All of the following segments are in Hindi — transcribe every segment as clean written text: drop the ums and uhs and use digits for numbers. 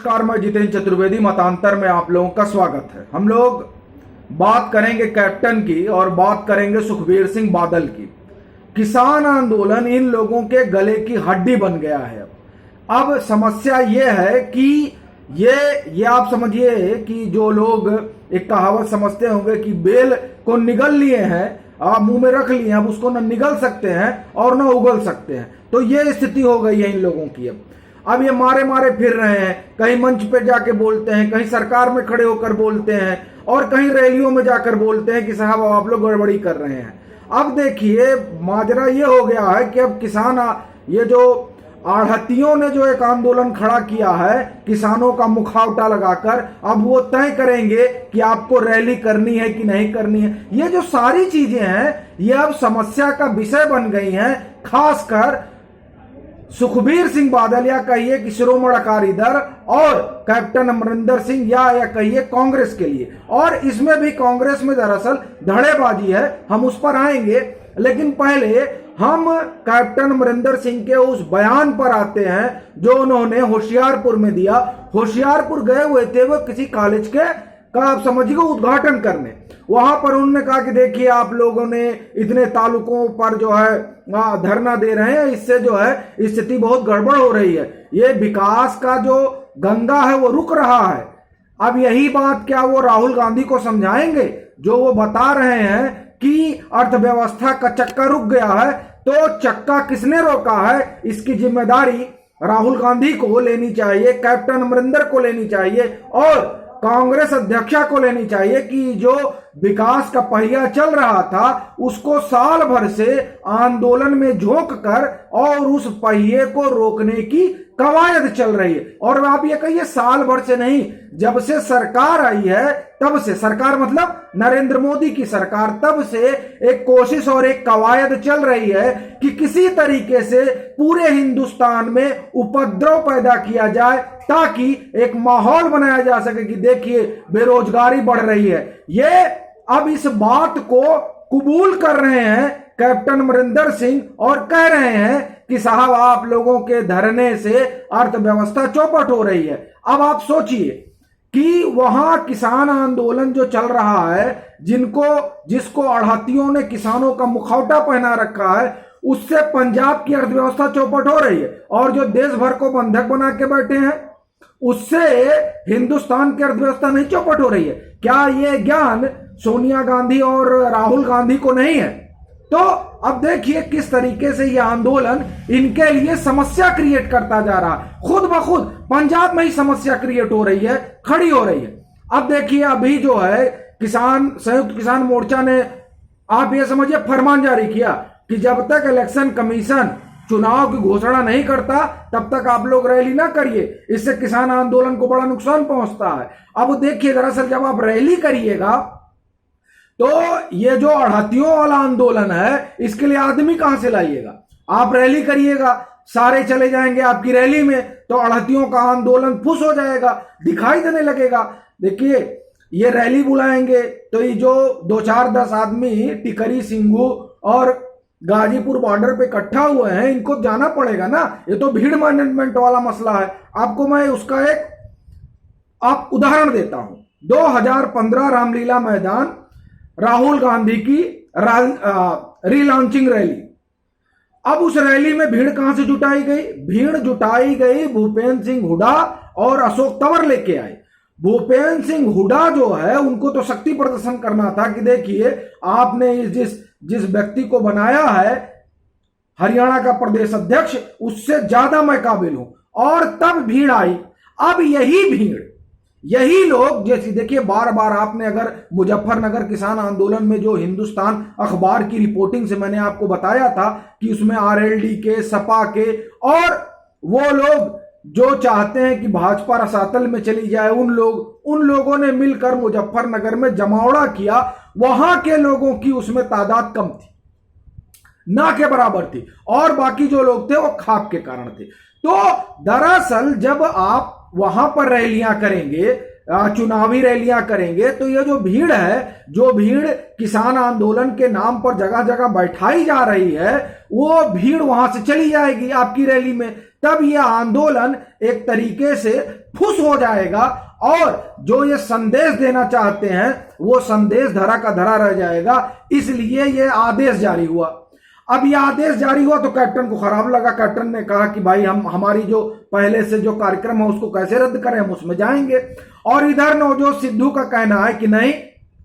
नमस्कार, मैं जितेंद्र चतुर्वेदी। मतांतर में आप लोगों का स्वागत है। हम लोग बात करेंगे कैप्टन की और बात करेंगे सुखबीर सिंह बादल की। किसान आंदोलन इन लोगों के गले की हड्डी बन गया है। अब समस्या ये है कि ये आप समझिए कि जो लोग एक कहावत समझते होंगे कि बेल को निगल लिए हैं, आप मुंह में रख लिए, अब उसको न निगल सकते हैं और न उगल सकते हैं। तो ये स्थिति हो गई है इन लोगों की। अब ये मारे मारे फिर रहे हैं, कहीं मंच पे जाके बोलते हैं, कहीं सरकार में खड़े होकर बोलते हैं और कहीं रैलियों में जाकर बोलते हैं कि साहब आप लोग गड़बड़ी कर रहे हैं। अब देखिए माजरा ये हो गया है कि अब किसान, ये जो आढ़तियों ने जो एक आंदोलन खड़ा किया है किसानों का मुखौटा लगाकर, अब वो तय करेंगे कि आपको रैली करनी है कि नहीं करनी है। ये जो सारी चीजें हैं ये अब समस्या का विषय बन गई हैं, खासकर सुखबीर सिंह बादल या कहिए कि शिरोमणि अकाली दल और कैप्टन अमरिंदर सिंह या कहिए कांग्रेस के लिए। और इसमें भी कांग्रेस में दरअसल धड़ेबाजी है, हम उस पर आएंगे। लेकिन पहले हम कैप्टन अमरिंदर सिंह के उस बयान पर आते हैं जो उन्होंने होशियारपुर में दिया। होशियारपुर गए हुए थे वो किसी कॉलेज के का आप समझिए उद्घाटन करने। वहां पर उन्होंने कहा कि देखिए आप लोगों ने इतने तालुकों पर जो है धरना दे रहे हैं, इससे जो है स्थिति बहुत गड़बड़ हो रही है, ये विकास का जो गंगा है वो रुक रहा है। अब यही बात क्या वो राहुल गांधी को समझाएंगे जो वो बता रहे हैं कि अर्थव्यवस्था का चक्का रुक गया है? तो चक्का किसने रोका है, इसकी जिम्मेदारी राहुल गांधी को लेनी चाहिए, कैप्टन अमरिंदर को लेनी चाहिए और कांग्रेस अध्यक्षा को लेनी चाहिए कि जो विकास का पहिया चल रहा था उसको साल भर से आंदोलन में झोंक कर और उस पहिए को रोकने की कवायद चल रही है। और आप ये कहिए साल भर से नहीं, जब से सरकार आई है तब से, सरकार मतलब नरेंद्र मोदी की सरकार, तब से एक कोशिश और एक कवायद चल रही है कि किसी तरीके से पूरे हिंदुस्तान में उपद्रव पैदा किया जाए ताकि एक माहौल बनाया जा सके कि देखिए बेरोजगारी बढ़ रही है। ये अब इस बात को कबूल कर रहे हैं कैप्टन अमरिंदर सिंह और कह रहे हैं कि साहब आप लोगों के धरने से अर्थव्यवस्था चौपट हो रही है। अब आप सोचिए कि वहां किसान आंदोलन जो चल रहा है, जिसको आढ़तियों ने किसानों का मुखौटा पहना रखा है, उससे पंजाब की अर्थव्यवस्था चौपट हो रही है। और जो देश भर को बंधक बना के बैठे हैं उससे हिंदुस्तान की अर्थव्यवस्था नहीं चौपट हो रही है। क्या ये ज्ञान सोनिया गांधी और राहुल गांधी को नहीं है? तो अब देखिए किस तरीके से ये आंदोलन इनके लिए समस्या क्रिएट करता जा रहा है। खुद ब खुद पंजाब में ही समस्या क्रिएट हो रही है, खड़ी हो रही है। अब देखिए अभी जो है संयुक्त किसान मोर्चा ने, आप ये समझिए, फरमान जारी किया कि जब तक इलेक्शन कमीशन चुनाव की घोषणा नहीं करता तब तक आप लोग रैली ना करिए, इससे किसान आंदोलन को बड़ा नुकसान पहुंचता है। अब देखिए दरअसल जब आप रैली करिएगा तो ये जो आढ़तियों वाला आंदोलन है इसके लिए आदमी कहां से लाइएगा? आप रैली करिएगा, सारे चले जाएंगे आपकी रैली में, तो आढ़तियों का आंदोलन फुस हो जाएगा, दिखाई देने लगेगा। देखिए ये रैली बुलाएंगे तो ये जो 2-4-10 आदमी टिकरी, सिंघू और गाजीपुर बॉर्डर पे इकट्ठा हुए हैं, इनको जाना पड़ेगा ना। ये तो भीड़ मैनेजमेंट वाला मसला है। आपको मैं उसका एक उदाहरण देता हूं। 2015 रामलीला मैदान, राहुल गांधी की रीलॉन्चिंग रैली। अब उस रैली में भीड़ कहां से जुटाई गई? भीड़ जुटाई गई भूपेंद्र सिंह हुड्डा और अशोक तंवर लेके आए। भूपेंद्र सिंह हुड्डा जो है उनको तो शक्ति प्रदर्शन करना था कि देखिए आपने जिस व्यक्ति को बनाया है हरियाणा का प्रदेश अध्यक्ष, उससे ज्यादा मैं काबिल हूं। और तब भीड़ आई। अब यही लोग, जैसे देखिए बार बार आपने अगर मुजफ्फरनगर किसान आंदोलन में जो हिंदुस्तान अखबार की रिपोर्टिंग से मैंने आपको बताया था कि उसमें आरएलडी के, सपा के और वो लोग जो चाहते हैं कि भाजपा रसातल में चली जाए, उन लोगों ने मिलकर मुजफ्फरनगर में जमावड़ा किया। वहां के लोगों की उसमें तादाद कम थी, ना के बराबर थी, और बाकी जो लोग थे वो खाप के कारण थे। तो दरअसल जब आप वहां पर रैलियां करेंगे, चुनावी रैलियां करेंगे, तो ये जो भीड़ किसान आंदोलन के नाम पर जगह जगह बैठाई जा रही है, वो भीड़ वहां से चली जाएगी आपकी रैली में। तब यह आंदोलन एक तरीके से फुस हो जाएगा और जो ये संदेश देना चाहते हैं वो संदेश धरा का धरा रह जाएगा। इसलिए ये आदेश जारी हुआ। अब ये आदेश जारी हुआ तो कैप्टन को खराब लगा। कैप्टन ने कहा कि भाई हम हमारी जो पहले से जो कार्यक्रम है उसको कैसे रद्द करें, हम उसमें जाएंगे। और इधर नवजोत सिद्धू का कहना है कि नहीं,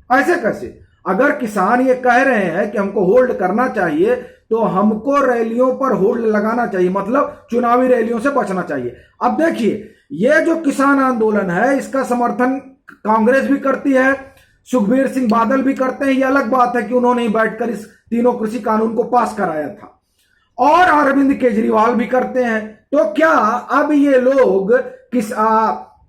ऐसे कैसे, अगर किसान ये कह रहे हैं कि हमको होल्ड करना चाहिए तो हमको रैलियों पर होल्ड लगाना चाहिए, मतलब चुनावी रैलियों से बचना चाहिए। अब देखिए, ये जो किसान आंदोलन है इसका समर्थन कांग्रेस भी करती है, सुखबीर सिंह बादल भी करते हैं। ये अलग बात है कि उन्होंने ही बैठकर इस तीनों कृषि कानून को पास कराया था, और अरविंद केजरीवाल भी करते हैं। तो क्या अब ये लोग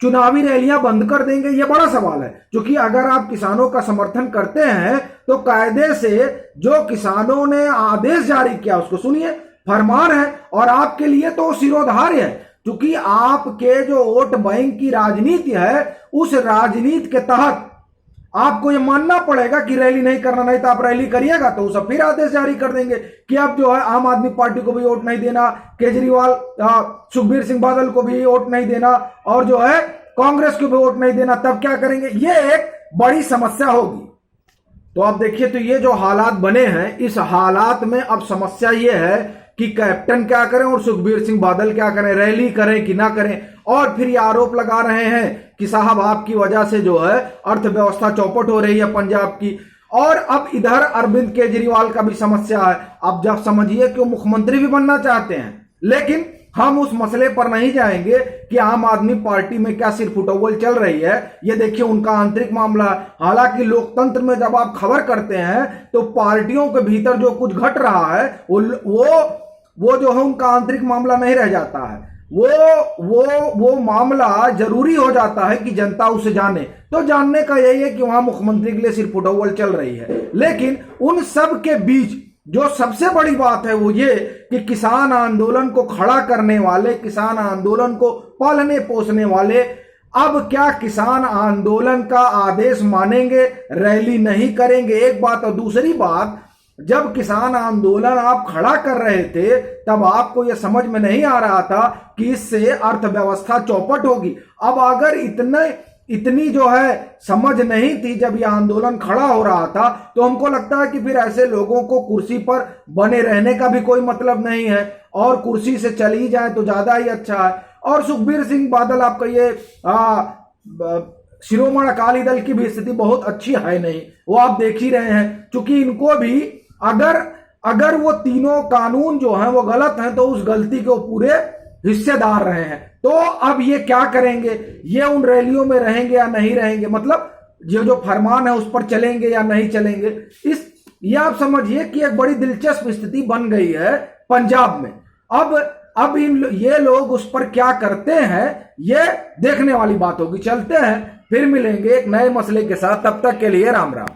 चुनावी रैलियां बंद कर देंगे? ये बड़ा सवाल है, क्योंकि अगर आप किसानों का समर्थन करते हैं तो कायदे से जो किसानों ने आदेश जारी किया उसको सुनिए, फरमान है, और आपके लिए तो सिरोधार्य है, क्योंकि आपके जो वोट बैंक की राजनीति है उस राजनीति के तहत आपको ये मानना पड़ेगा कि रैली नहीं करना, नहीं तो आप रैली करिएगा तो सब फिर आदेश जारी कर देंगे कि अब जो है आम आदमी पार्टी को भी वोट नहीं देना, केजरीवाल सुखबीर सिंह बादल को भी वोट नहीं देना, और जो है कांग्रेस को भी वोट नहीं देना। तब क्या करेंगे? ये एक बड़ी समस्या होगी। तो अब देखिए, तो ये जो हालात बने हैं, इस हालात में अब समस्या ये है कि कैप्टन क्या करें और सुखबीर सिंह बादल क्या करें, रैली करें कि ना करें। और फिर ये आरोप लगा रहे हैं कि साहब आपकी वजह से जो है अर्थव्यवस्था चौपट हो रही है पंजाब की। और अब इधर अरविंद केजरीवाल का भी समस्या है। अब जब समझिए कि वो मुख्यमंत्री भी बनना चाहते हैं, लेकिन हम उस मसले पर नहीं जाएंगे कि आम आदमी पार्टी में क्या सिर फुटौल चल रही है। ये देखिए उनका आंतरिक मामला। हालांकि लोकतंत्र में जब आप खबर करते हैं तो पार्टियों के भीतर जो कुछ घट रहा है वो जो है उनका आंतरिक मामला नहीं रह जाता है, वो मामला जरूरी हो जाता है कि जनता उसे जाने। तो जानने का यही है कि वहां मुख्यमंत्री के लिए सिर्फ फुटौल चल रही है। लेकिन उन सब के बीच जो सबसे बड़ी बात है वो ये कि किसान आंदोलन को खड़ा करने वाले, किसान आंदोलन को पालने पोसने वाले अब क्या किसान आंदोलन का आदेश मानेंगे, रैली नहीं करेंगे? एक बात। और दूसरी बात, जब किसान आंदोलन आप खड़ा कर रहे थे तब आपको यह समझ में नहीं आ रहा था कि इससे अर्थव्यवस्था चौपट होगी। अब अगर इतनी जो है समझ नहीं थी जब यह आंदोलन खड़ा हो रहा था, तो हमको लगता है कि फिर ऐसे लोगों को कुर्सी पर बने रहने का भी कोई मतलब नहीं है, और कुर्सी से चली जाए तो ज्यादा ही अच्छा है। और सुखबीर सिंह बादल, आपका ये शिरोमणि अकाली दल की भी स्थिति बहुत अच्छी है नहीं, वो आप देख ही रहे हैं। क्योंकि इनको भी अगर वो तीनों कानून जो हैं वो गलत हैं तो उस गलती के वो पूरे हिस्सेदार रहे हैं। तो अब ये क्या करेंगे? ये उन रैलियों में रहेंगे या नहीं रहेंगे, मतलब ये जो फरमान है उस पर चलेंगे या नहीं चलेंगे? ये आप समझिए कि एक बड़ी दिलचस्प स्थिति बन गई है पंजाब में। अब ये लोग उस पर क्या करते हैं ये देखने वाली बात होगी। चलते हैं, फिर मिलेंगे एक नए मसले के साथ। तब तक के लिए राम राम।